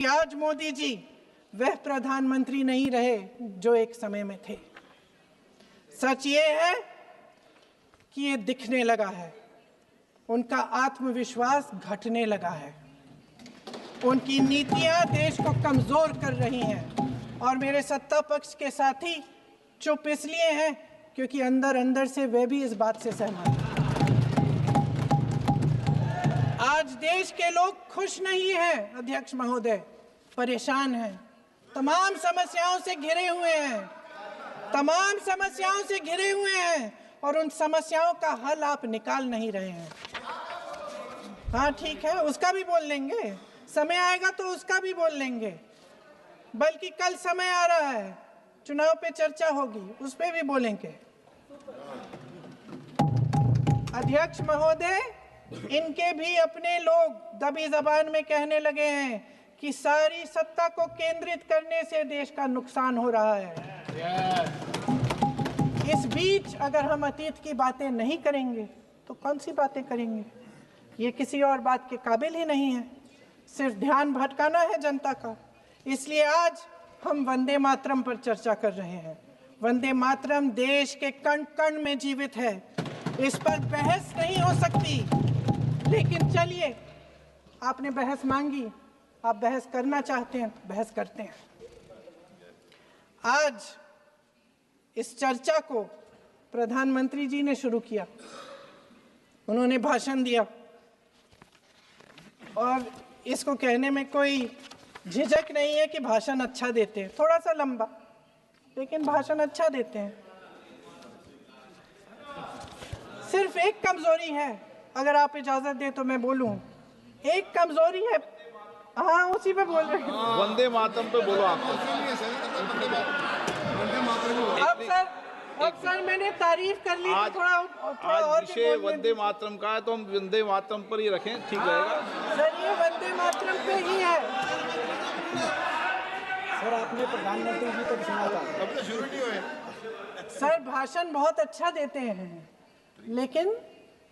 आज मोदी जी वह प्रधानमंत्री नहीं रहे जो एक समय में थे। सच ये है कि ये दिखने लगा है, उनका आत्मविश्वास घटने लगा है, उनकी नीतियां देश को कमजोर कर रही हैं और मेरे सत्ता पक्ष के साथी चुप इसलिए हैं क्योंकि अंदर अंदर से वे भी इस बात से सहमत हैं। आज देश के लोग खुश नहीं हैं अध्यक्ष महोदय, परेशान हैं, तमाम समस्याओं से घिरे हुए हैं, तमाम समस्याओं से घिरे हुए हैं और उन समस्याओं का हल आप निकाल नहीं रहे हैं। हाँ ठीक है, उसका भी बोल लेंगे, समय आएगा तो उसका भी बोल लेंगे, बल्कि कल समय आ रहा है, चुनाव पे चर्चा होगी, उस पे भी बोलेंगे। अध्यक्ष महोदय, इनके भी अपने लोग दबी जबान में कहने लगे हैं कि सारी सत्ता को केंद्रित करने से देश का नुकसान हो रहा है। इस बीच अगर हम अतीत की बातें नहीं करेंगे तो कौन सी बातें करेंगे? ये किसी और बात के काबिल ही नहीं है, सिर्फ ध्यान भटकाना है जनता का। इसलिए आज हम वंदे मातरम पर चर्चा कर रहे हैं। वंदे मातरम देश के कण कण में जीवित है, इस पर बहस नहीं हो सकती। लेकिन चलिए, आपने बहस मांगी, आप बहस करना चाहते हैं, बहस करते हैं। आज इस चर्चा को प्रधानमंत्री जी ने शुरू किया, उन्होंने भाषण दिया और इसको कहने में कोई झिझक नहीं है कि भाषण अच्छा देते हैं, थोड़ा सा लंबा, लेकिन भाषण अच्छा देते हैं। सिर्फ एक कमजोरी है, अगर आप इजाजत दें तो मैं बोलूं, एक कमजोरी है। हाँ, उसी पे बोल रहे हैं, वंदे मातरम पे बोलो आप। अब सर मैंने तारीफ कर ली, थोड़ा और विषय वंदे मातरम का है तो हम वंदे मातरम पर ही रखें, ठीक रहेगा। सर ये वंदे मातरम पे ही है। सर आपने प्रधानमंत्री जी को सुना था, अब तो शुरू नहीं हुए। सर भाषण बहुत अच्छा देते हैं, लेकिन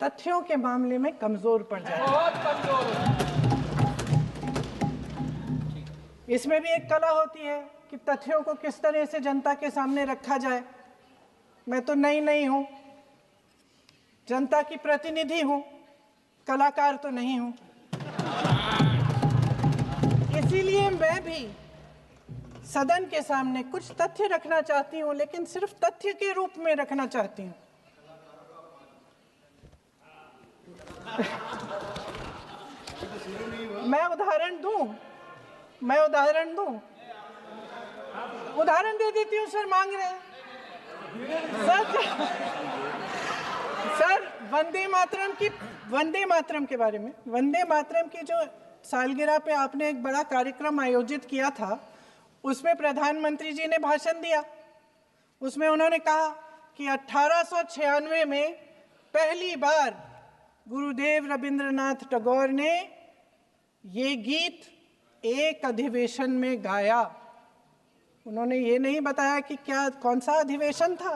तथ्यों के मामले में कमजोर पड़ जाते हैं, बहुत कमजोर। इसमें भी एक कला होती है कि तथ्यों को किस तरह से जनता के सामने रखा जाए। मैं तो नहीं हूं, जनता की प्रतिनिधि हूं, कलाकार तो नहीं हूं। इसीलिए मैं भी सदन के सामने कुछ तथ्य रखना चाहती हूं, लेकिन सिर्फ तथ्य के रूप में रखना चाहती हूं। मैं उदाहरण दूं, उदाहरण दे देती हूँ। सर मांग रहे हैं सर वंदे मातरम के बारे में, वंदे मातरम की जो सालगिरह पे आपने एक बड़ा कार्यक्रम आयोजित किया था, उसमें प्रधानमंत्री जी ने भाषण दिया। उसमें उन्होंने कहा कि 1896 में पहली बार गुरुदेव रविंद्रनाथ टैगोर ने ये गीत एक अधिवेशन में गाया। उन्होंने ये नहीं बताया कि कौन सा अधिवेशन था,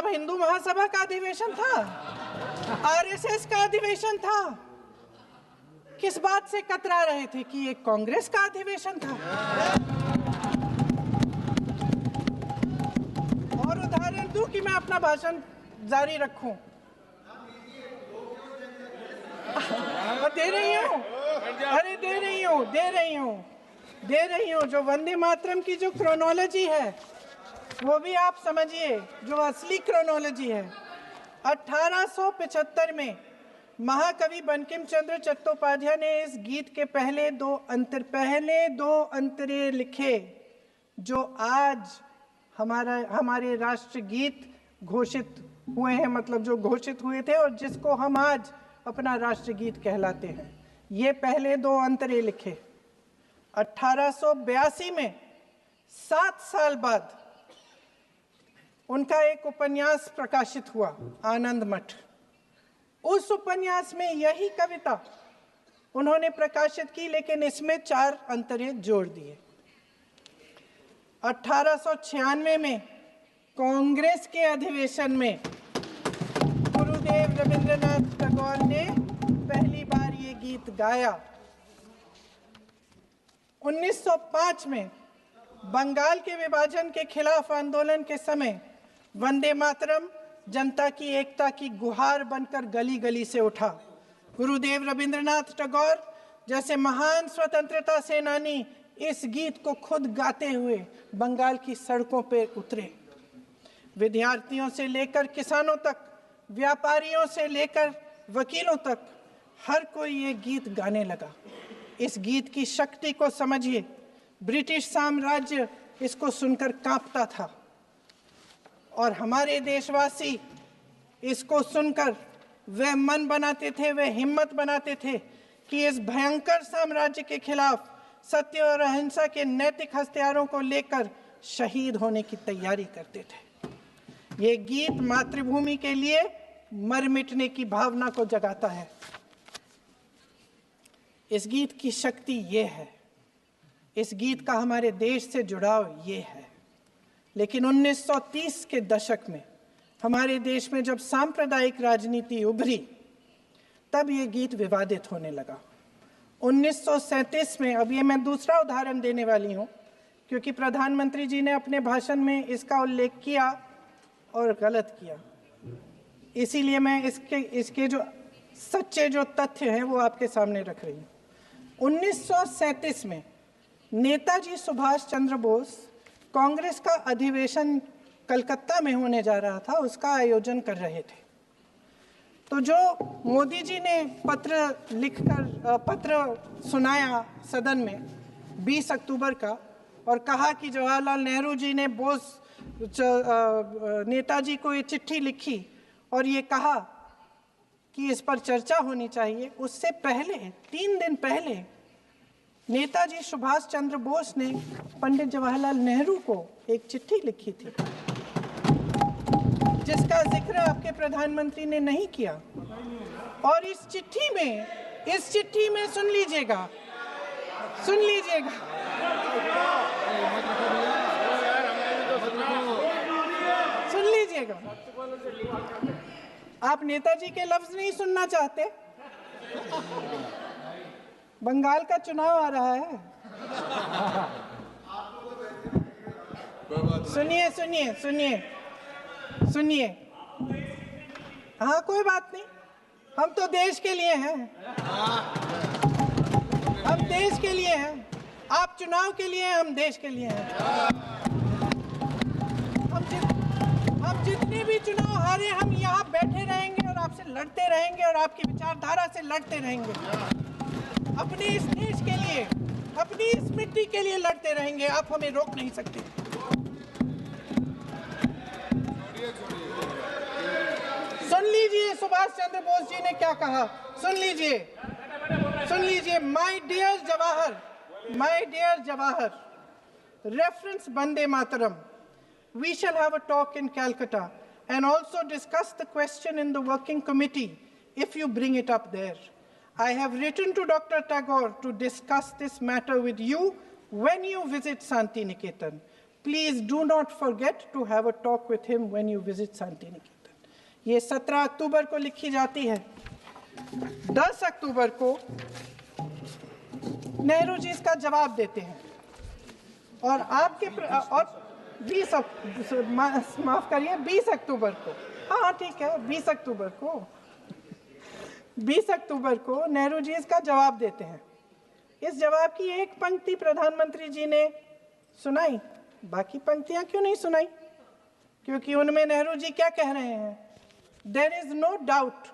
हिंदू महासभा का अधिवेशन था, आरएसएस का अधिवेशन था। किस बात से कतरा रहे थे कि ये कांग्रेस का अधिवेशन था? और उदाहरण दूं कि मैं अपना भाषण जारी रखूं? दे रही हूं, अरे दे रही हूं। जो वंदे मातरम की जो क्रोनोलॉजी है वो भी आप समझिए, जो असली क्रोनोलॉजी है। 1875 में महाकवि बंकिम चंद्र चट्टोपाध्याय ने इस गीत के पहले दो अंतरे लिखे, जो आज हमारे राष्ट्रगीत घोषित हुए हैं, मतलब जो घोषित हुए थे और जिसको हम आज अपना राष्ट्रगीत कहलाते हैं। ये पहले दो अंतरे लिखे। 1882 में 7 साल बाद उनका एक उपन्यास प्रकाशित हुआ, आनंद मठ। उस उपन्यास में यही कविता उन्होंने प्रकाशित की, लेकिन इसमें 4 अंतरे जोड़ दिए। 1896 में कांग्रेस के अधिवेशन में गुरुदेव रविंद्रनाथ टैगोर ने पहली बार ये गीत गाया। 1905 में बंगाल के विभाजन के खिलाफ आंदोलन के समय वंदे मातरम जनता की एकता की गुहार बनकर गली गली से उठा। गुरुदेव रविंद्रनाथ टैगोर जैसे महान स्वतंत्रता सेनानी इस गीत को खुद गाते हुए बंगाल की सड़कों पर उतरे। विद्यार्थियों से लेकर किसानों तक, व्यापारियों से लेकर वकीलों तक, हर कोई ये गीत गाने लगा। इस गीत की शक्ति को समझिए। ब्रिटिश साम्राज्य इसको सुनकर कांपता था और हमारे देशवासी इसको सुनकर वह मन बनाते थे, वह हिम्मत बनाते थे कि इस भयंकर साम्राज्य के खिलाफ सत्य और अहिंसा के नैतिक हथियारों को लेकर शहीद होने की तैयारी करते थे। ये गीत मातृभूमि के लिए मर मिटने की भावना को जगाता है। इस गीत की शक्ति ये है, इस गीत का हमारे देश से जुड़ाव ये है। लेकिन 1930 के दशक में हमारे देश में जब सांप्रदायिक राजनीति उभरी, तब ये गीत विवादित होने लगा। 1937 में, अब ये मैं दूसरा उदाहरण देने वाली हूँ क्योंकि प्रधानमंत्री जी ने अपने भाषण में इसका उल्लेख किया और गलत किया, इसीलिए मैं इसके जो सच्चे जो तथ्य हैं वो आपके सामने रख रही हूँ। 1937 में नेताजी सुभाष चंद्र बोस कांग्रेस का अधिवेशन कलकत्ता में होने जा रहा था, उसका आयोजन कर रहे थे। तो जो मोदी जी ने पत्र सुनाया सदन में 20 अक्टूबर का और कहा कि जवाहरलाल नेहरू जी ने नेताजी को ये चिट्ठी लिखी और ये कहा कि इस पर चर्चा होनी चाहिए, उससे पहले 3 दिन पहले नेताजी सुभाष चंद्र बोस ने पंडित जवाहरलाल नेहरू को एक चिट्ठी लिखी थी जिसका जिक्र आपके प्रधानमंत्री ने नहीं किया। और इस चिट्ठी में सुन लीजिएगा, आप नेताजी के लफ्ज नहीं सुनना चाहते? बंगाल का चुनाव आ रहा है। सुनिए। हाँ, कोई बात नहीं, हम तो देश के लिए हैं, हम देश के लिए हैं। आप चुनाव के लिए, हम देश के लिए हैं। हम जितने भी चुनाव हारे, हम यहाँ बैठे रहेंगे और आपसे लड़ते रहेंगे और आपकी विचारधारा से लड़ते रहेंगे। अपने इस देश के लिए, अपनी इस मिट्टी के लिए लड़ते रहेंगे। आप हमें रोक नहीं सकते। सुन लीजिए सुभाष चंद्र बोस जी ने क्या कहा, सुन लीजिए। My dear Jawahar, reference Vande Mataram. We shall have a talk in Calcutta and also discuss the question in the working committee if you bring it up there. I have written to Dr. Tagore to discuss this matter with you when you visit Santi Niketan. Please do not forget to have a talk with him when you visit Santi Niketan. ये 17 अक्टूबर को लिखी जाती है। 10 अक्टूबर को नेहरू जी इसका जवाब देते हैं और और 20 अक्टूबर को, हाँ ठीक है, 20 अक्टूबर को नेहरू जी इसका जवाब देते हैं। इस जवाब की एक पंक्ति प्रधानमंत्री जी ने सुनाई, बाकी पंक्तियां क्यों नहीं सुनाई? क्योंकि उनमें नेहरू जी क्या कह रहे हैं? There is no doubt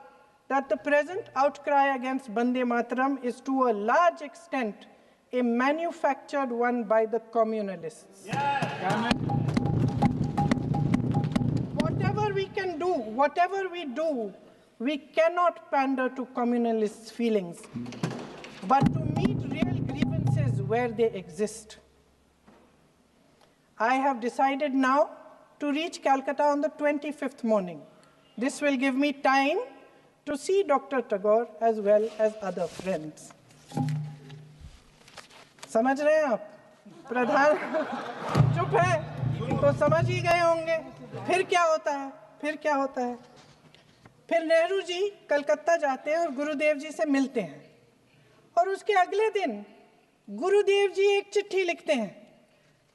that the present outcry against Vande Mataram is to a large extent a manufactured one by the communalists. Whatever we do, we cannot pander to communalists' feelings, but to meet real grievances where they exist. I have decided now to reach Calcutta on the 25th morning. This will give me time to see Dr. Tagore as well as other friends. समझ रहे हैं आप? प्रधान चुप है तो समझ ही गए होंगे। फिर क्या होता है? फिर नेहरू जी कलकत्ता जाते हैं और गुरुदेव जी से मिलते हैं और उसके अगले दिन गुरुदेव जी एक चिट्ठी लिखते हैं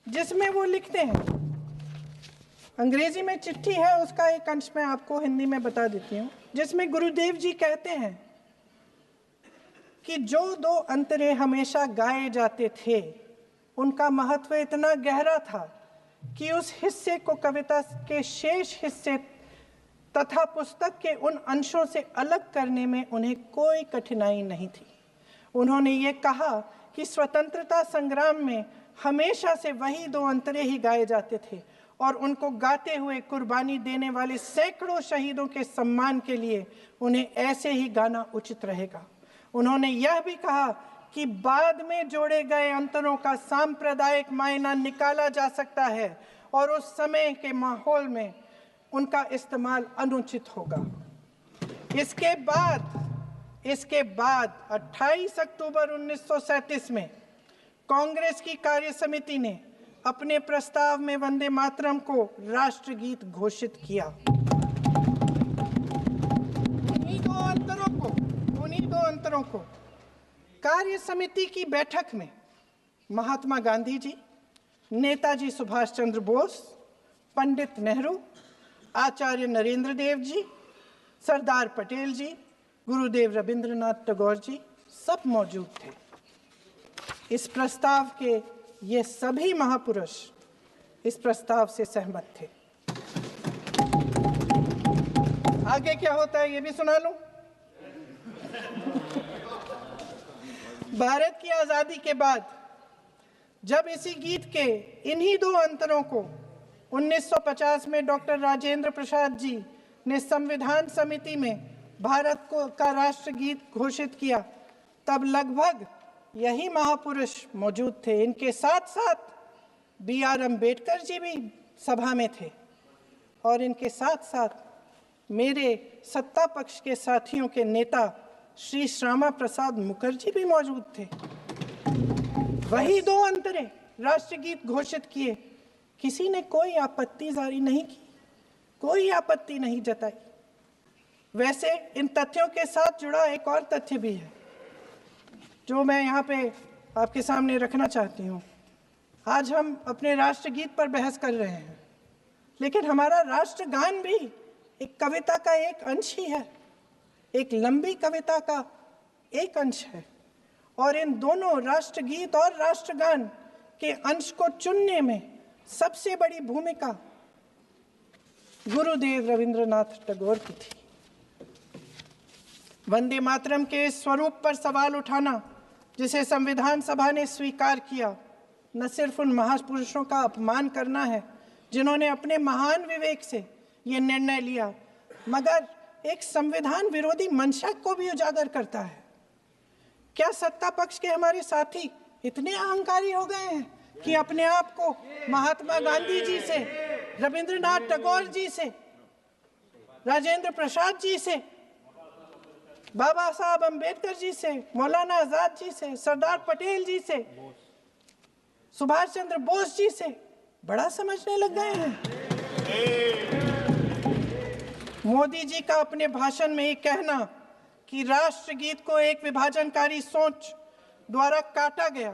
जिसमें वो लिखते हैं, अंग्रेजी में चिट्ठी है, उसका एक अंश मैं आपको हिंदी में बता देती हूँ, जिसमें गुरुदेव जी कहते हैं कि जो दो अंतरे हमेशा गाए जाते थे उनका महत्व इतना गहरा था कि उस हिस्से को कविता के शेष हिस्से तथा पुस्तक के उन अंशों से अलग करने में उन्हें कोई कठिनाई नहीं थी। उन्होंने ये कहा कि स्वतंत्रता संग्राम में हमेशा से वही दो अंतरे ही गाए जाते थे और उनको गाते हुए कुर्बानी देने वाले सैकड़ों शहीदों के सम्मान के लिए उन्हें ऐसे ही गाना उचित रहेगा। उन्होंने यह भी कहा कि बाद में जोड़े गए अंतरों का सांप्रदायिक मायना निकाला जा सकता है और उस समय के माहौल में उनका इस्तेमाल अनुचित होगा। इसके बाद 28 अक्टूबर 1937 में कांग्रेस की कार्य समिति ने अपने प्रस्ताव में वंदे मातरम को राष्ट्रगीत घोषित किया। उन्हीं दो अंतरों को कार्य समिति की बैठक में महात्मा गांधी जी, नेताजी सुभाष चंद्र बोस, पंडित नेहरू, आचार्य नरेंद्र देव जी, सरदार पटेल जी, गुरुदेव रविंद्रनाथ टैगोर जी सब मौजूद थे। इस प्रस्ताव के ये सभी महापुरुष इस प्रस्ताव से सहमत थे। आगे क्या होता है ये भी सुना लूं। भारत की आजादी के बाद जब इसी गीत के इन्हीं दो अंतरों को 1950 में डॉक्टर राजेंद्र प्रसाद जी ने संविधान समिति में भारत का राष्ट्रगीत घोषित किया, तब लगभग यही महापुरुष मौजूद थे। इनके साथ साथ BR अम्बेडकर जी भी सभा में थे और इनके साथ साथ मेरे सत्ता पक्ष के साथियों के नेता श्री श्यामा प्रसाद मुखर्जी भी मौजूद थे। वही दो अंतरे राष्ट्रगीत घोषित किए, किसी ने कोई आपत्ति जारी नहीं की, कोई आपत्ति नहीं जताई। वैसे इन तथ्यों के साथ जुड़ा एक और तथ्य भी है जो मैं यहाँ पे आपके सामने रखना चाहती हूँ। आज हम अपने राष्ट्रगीत पर बहस कर रहे हैं, लेकिन हमारा राष्ट्रगान भी एक कविता का एक अंश ही है, एक लंबी कविता का एक अंश है। और इन दोनों राष्ट्रगीत और राष्ट्रगान के अंश को चुनने में सबसे बड़ी भूमिका गुरुदेव रविंद्रनाथ टैगोर की थी। वंदे मातरम के स्वरूप पर सवाल उठाना, जिसे संविधान सभा ने स्वीकार किया, न सिर्फ उन महापुरुषों का अपमान करना है जिन्होंने अपने महान विवेक से ये निर्णय लिया, मगर एक संविधान विरोधी मंशा को भी उजागर करता है। क्या सत्ता पक्ष के हमारे साथी इतने अहंकारी हो गए हैं कि अपने आप को महात्मा गांधी जी से, रविंद्रनाथ टैगोर जी से, राजेंद्र प्रसाद जी से, बाबा साहब अम्बेडकर जी से, मौलाना आजाद जी से, सरदार पटेल जी से, सुभाष चंद्र बोस जी से बड़ा समझने लग गए हैं? मोदी जी का अपने भाषण में ये कहना कि राष्ट्रगीत को एक विभाजनकारी सोच द्वारा काटा गया,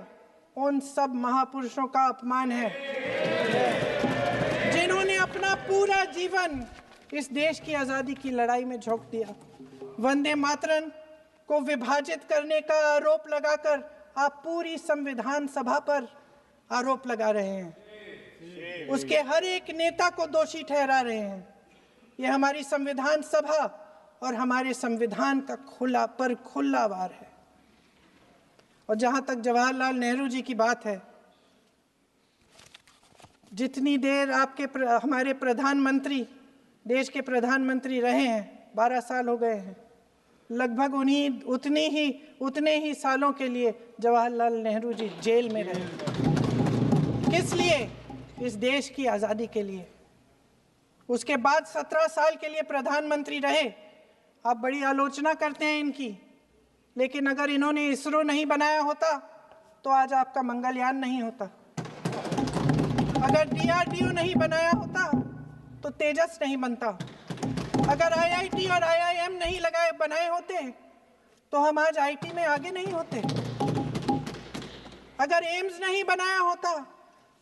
उन सब महापुरुषों का अपमान है जिन्होंने अपना पूरा जीवन इस देश की आजादी की लड़ाई में झोंक दिया। वंदे मातरम को विभाजित करने का आरोप लगाकर आप पूरी संविधान सभा पर आरोप लगा रहे हैं, उसके हर एक नेता को दोषी ठहरा रहे हैं। यह हमारी संविधान सभा और हमारे संविधान का खुला वार है। और जहां तक जवाहरलाल नेहरू जी की बात है, जितनी देर हमारे प्रधानमंत्री देश के प्रधानमंत्री रहे हैं, 12 साल हो गए हैं, लगभग उतने ही सालों के लिए जवाहरलाल नेहरू जी जेल में रहे। किस लिए? इस देश की आज़ादी के लिए। उसके बाद 17 साल के लिए प्रधानमंत्री रहे। आप बड़ी आलोचना करते हैं इनकी, लेकिन अगर इन्होंने इसरो नहीं बनाया होता तो आज आपका मंगलयान नहीं होता। अगर DRDO नहीं बनाया होता तो तेजस नहीं बनता। अगर IIT और IIM नहीं बनाए होते तो हम आज IT में आगे नहीं होते। अगर एम्स नहीं बनाया होता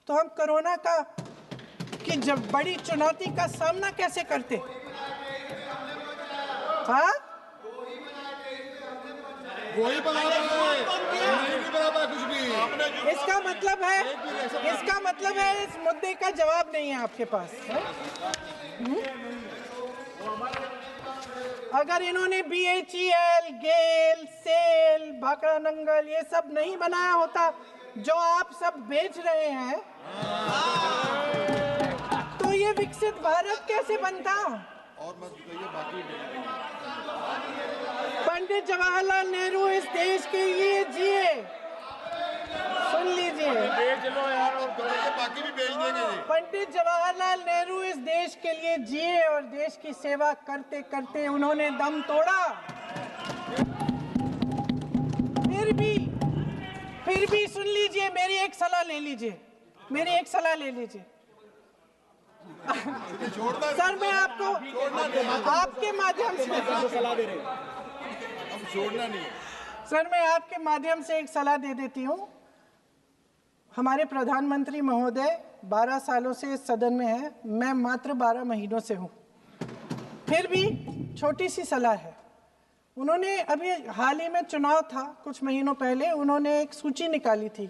तो हम कोरोना का की जब बड़ी चुनौती का सामना कैसे करते? हाँ, वही बना रहा है, नहीं बना पाया कुछ भी। इसका मतलब है इस मुद्दे का जवाब नहीं है आपके पास। अगर इन्होंने BHEL, गेल, सेल, भाखड़ा नंगल ये सब नहीं बनाया होता जो आप सब बेच रहे हैं, तो ये विकसित भारत कैसे बनता? और मत कहिए बाकी। पंडित जवाहरलाल नेहरू इस देश के लिए जिए, सुन लीजिए, बाकी भी बेच देंगे। पंडित जवाहरलाल नेहरू इस देश के लिए जिए और देश की सेवा करते करते उन्होंने दम तोड़ा। फिर भी सुन लीजिए, मेरी एक सलाह ले लीजिए। सर, मैं आपको आपके माध्यम से सलाह दे रहे हैं, हम छोड़ना नहीं। सर, मैं आपके माध्यम से एक सलाह दे देती हूँ। हमारे प्रधानमंत्री महोदय 12 सालों से इस सदन में हैं, मैं मात्र 12 महीनों से हूँ। फिर भी छोटी सी सलाह है। उन्होंने अभी हाल ही में चुनाव था, कुछ महीनों पहले उन्होंने एक सूची निकाली थी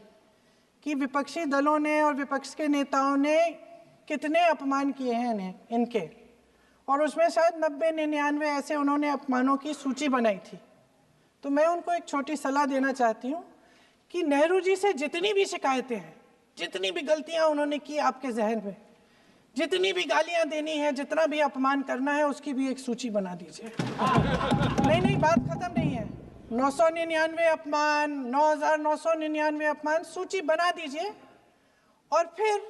कि विपक्षी दलों ने और विपक्ष के नेताओं ने कितने अपमान किए हैं इनके, और उसमें शायद 90-99 ऐसे उन्होंने अपमानों की सूची बनाई थी। तो मैं उनको एक छोटी सलाह देना चाहती हूँ कि नेहरू जी से जितनी भी शिकायतें हैं, जितनी भी गलतियाँ उन्होंने की आपके जहन में, जितनी भी गालियाँ देनी है, जितना भी अपमान करना है, उसकी भी एक सूची बना दीजिए। नहीं, बात खत्म नहीं है। 999 अपमान, 9,999 अपमान, सूची बना दीजिए और फिर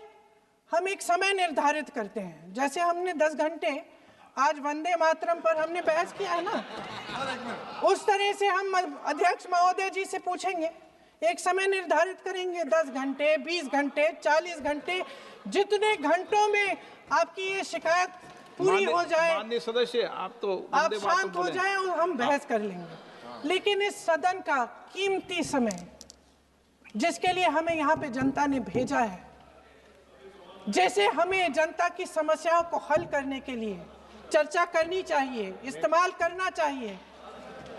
हम एक समय निर्धारित करते हैं। जैसे हमने 10 घंटे आज वंदे मातरम पर हमने बहस किया है ना, उस तरह से हम अध्यक्ष महोदय जी से पूछेंगे, एक समय निर्धारित करेंगे, 10 घंटे, 20 घंटे, 40 घंटे, जितने घंटों में आपकी ये शिकायत पूरी हो जाए, माननीय सदस्य, आप शांत हो जाए और हम बहस कर लेंगे। लेकिन इस सदन का कीमती समय, जिसके लिए हमें यहाँ पे जनता ने भेजा है, जैसे हमें जनता की समस्याओं को हल करने के लिए चर्चा करनी चाहिए, इस्तेमाल करना चाहिए,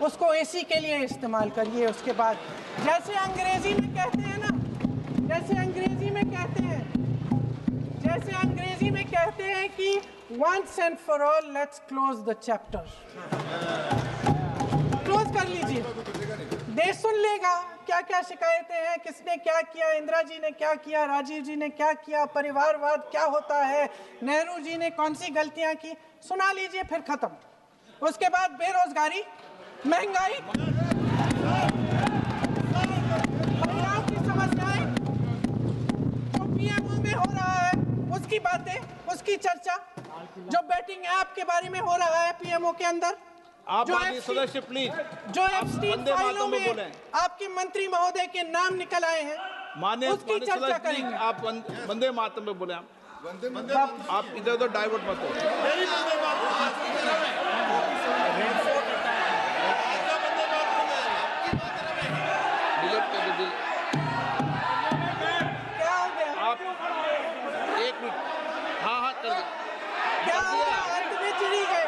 उसको एसी के लिए इस्तेमाल करिए। उसके बाद जैसे अंग्रेजी में कहते हैं ना, जैसे अंग्रेजी में कहते हैं कि once and for all let's close the chapter, close कर लीजिए। देश सुन लेगा क्या क्या शिकायतें हैं, किसने क्या किया, इंदिरा जी ने क्या किया, राजीव जी ने क्या किया, परिवारवाद क्या होता है, नेहरू जी ने कौन सी गलतियां की, सुना लीजिए, फिर खत्म। उसके बाद बेरोजगारी, महंगाई, महिलाओं की समस्याएं, जो पीएमओ में हो रहा है उसकी बातें, उसकी चर्चा, जो बेटिंग ऐप के बारे में हो रहा है पीएमओ के अंदर, आप माननीय सदस्य प्लीज, जो एप्स्टीन फाइलों में आपके मंत्री महोदय के नाम निकल आए हैं, माननीय उसकी चर्चा करेंगे। आप वंदे मातरम में बोले, आप इधर उधर डाइवर्ट मत हो। क्या हो गया? आप 1 मिनट, हाँ कर दो। क्या हो गया? अंत में चिड़ी गए।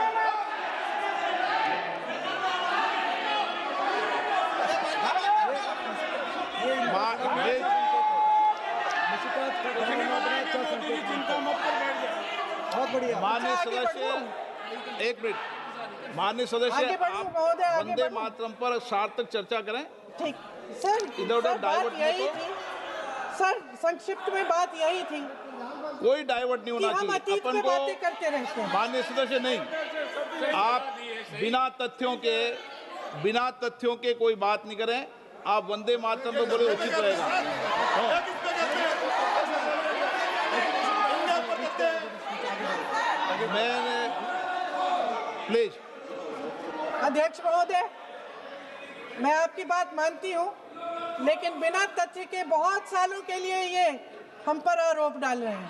बहुत बढ़िया। माननीय सदस्य, 1 मिनट, माननीय सदस्य, आगे बढ़ो आप महोदय, आगे वंदे बढ़ो। मातरम पर सार्थक चर्चा करें। ठीक सर, इधर उधर सर, डाइवर्ट बात यही मत हो। थी सर, संक्षिप्त में बात यही थी कोई डाइवर्ट नहीं कि होना हम चाहिए। अतीत में बातें करते रहते हैं। माननीय सदस्य नहीं, आप बिना तथ्यों के कोई बात नहीं करें। आप वंदे मातरम पे बोले उचित रहेगा। मैंने प्लीज। अध्यक्ष महोदय, मैं आपकी बात मानती हूँ, लेकिन बिना तथ्य के बहुत सालों के लिए ये हम पर आरोप डाल रहे हैं।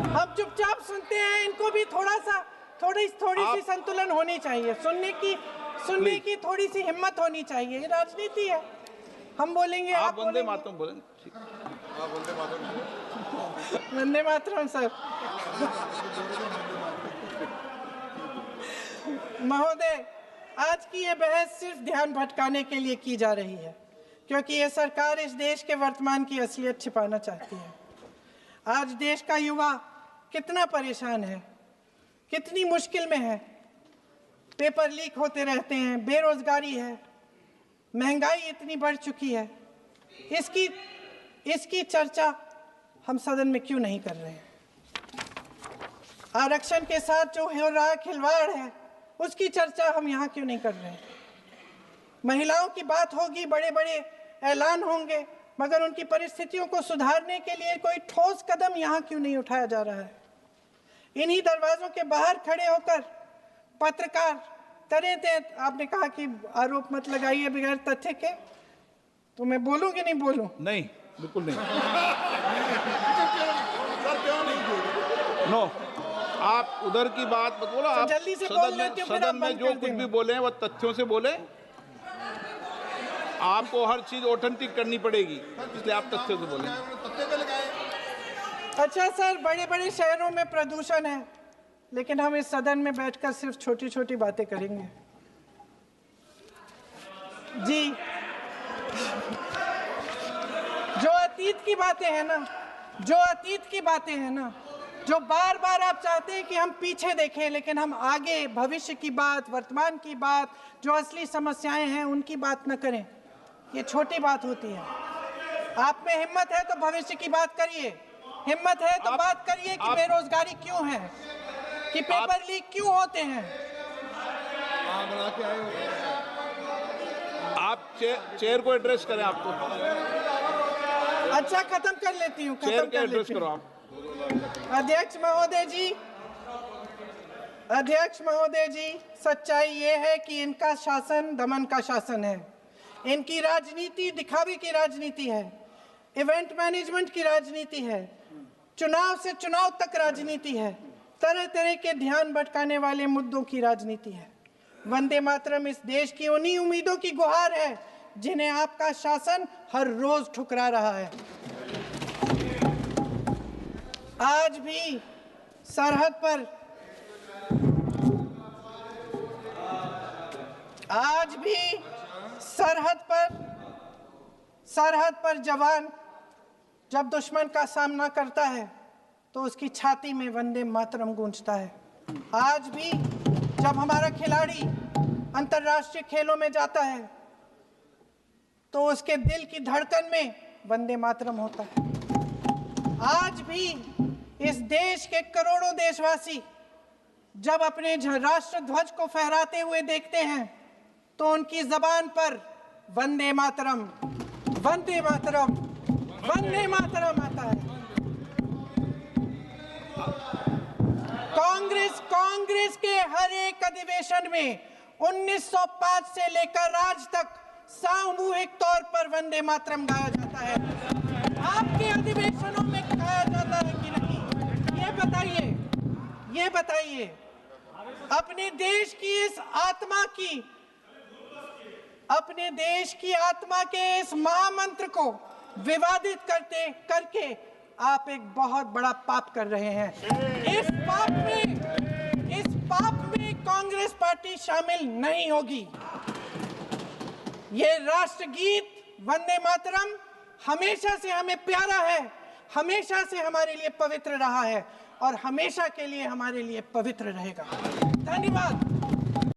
हम चुपचाप सुनते हैं, इनको भी थोड़ी सी संतुलन होनी चाहिए, सुनने की थोड़ी सी हिम्मत होनी चाहिए। ये राजनीति है। हम बोलेंगे, आप वंदे बोलेंगे। मातरम बोलें। ठीक। वंदे मातरम सर। महोदय, आज की ये बहस सिर्फ ध्यान भटकाने के लिए की जा रही है, क्योंकि ये सरकार इस देश के वर्तमान की असलियत छिपाना चाहती है। आज देश का युवा कितना परेशान है, कितनी मुश्किल में है। पेपर लीक होते रहते हैं, बेरोजगारी है, महंगाई इतनी बढ़ चुकी है। इसकी चर्चा हम सदन में क्यों नहीं कर रहे हैं? आरक्षण के साथ जो हो रहा खिलवाड़ है, उसकी चर्चा हम यहाँ क्यों नहीं कर रहे हैं? महिलाओं की बात होगी, बड़े बड़े ऐलान होंगे, मगर उनकी परिस्थितियों को सुधारने के लिए कोई ठोस कदम यहाँ क्यों नहीं उठाया जा रहा है? इन्हीं दरवाजों के बाहर खड़े होकर पत्रकार तरह तरह, आपने कहा कि आरोप मत लगाइए बगैर तथ्य के, तो मैं बोलूं कि नहीं बोलूं? नहीं, बिल्कुल नहीं। नो, आप उधर की बात मत बोलो। आप जल्दी से बोल लेते हो, फिर आप सदन में बंद जो कर कुछ देना। भी बोले वो तथ्यों से बोले। आपको हर चीज ऑथेंटिक करनी पड़ेगी, इसलिए आप तथ्यों से बोले। तथ्य पे लगाए। अच्छा सर, बड़े बड़े शहरों में प्रदूषण है, लेकिन हम इस सदन में बैठकर सिर्फ छोटी छोटी बातें करेंगे। जी, जो अतीत की बातें हैं ना, जो बार बार आप चाहते हैं कि हम पीछे देखें, लेकिन हम आगे भविष्य की बात, वर्तमान की बात, जो असली समस्याएं हैं उनकी बात न करें, ये छोटी बात होती है। आप में हिम्मत है तो भविष्य की बात करिए, हिम्मत है तो बात करिए कि बेरोजगारी क्यों है, कि पेपर लीक क्यों होते हैं। आप चेयर को एड्रेस करें। आपको अच्छा, खत्म कर लेती हूँ, चेयर के एड्रेस करो आप। अध्यक्ष महोदय जी, सच्चाई ये है कि इनका शासन दमन का शासन है। इनकी राजनीति दिखावे की राजनीति है, इवेंट मैनेजमेंट की राजनीति है, चुनाव से चुनाव तक राजनीति है, तरह तरह के ध्यान भटकाने वाले मुद्दों की राजनीति है। वंदे मातरम इस देश की उन्हीं उम्मीदों की गुहार है जिन्हें आपका शासन हर रोज ठुकरा रहा है। आज भी सरहद पर जवान जब दुश्मन का सामना करता है तो उसकी छाती में वंदे मातरम गूंजता है। आज भी जब हमारा खिलाड़ी अंतर्राष्ट्रीय खेलों में जाता है तो उसके दिल की धड़कन में वंदे मातरम होता है। आज भी इस देश के करोड़ों देशवासी जब अपने राष्ट्र ध्वज को फहराते हुए देखते हैं तो उनकी जबान पर वंदे मातरम, वंदे मातरम, वंदे मातरम आता है। कांग्रेस के हर एक अधिवेशन में 1905 से लेकर आज तक सामूहिक तौर पर वंदे मातरम गाया जाता है। आपके अधिवेशनों में गाया जाता है कि नहीं, ये बताइए। अपने देश की आत्मा के इस महामंत्र को विवादित करके आप एक बहुत बड़ा पाप कर रहे हैं। इस पाप में कांग्रेस पार्टी शामिल नहीं होगी। ये राष्ट्रगीत वंदे मातरम हमेशा से हमें प्यारा है, हमेशा से हमारे लिए पवित्र रहा है और हमेशा के लिए हमारे लिए पवित्र रहेगा। धन्यवाद।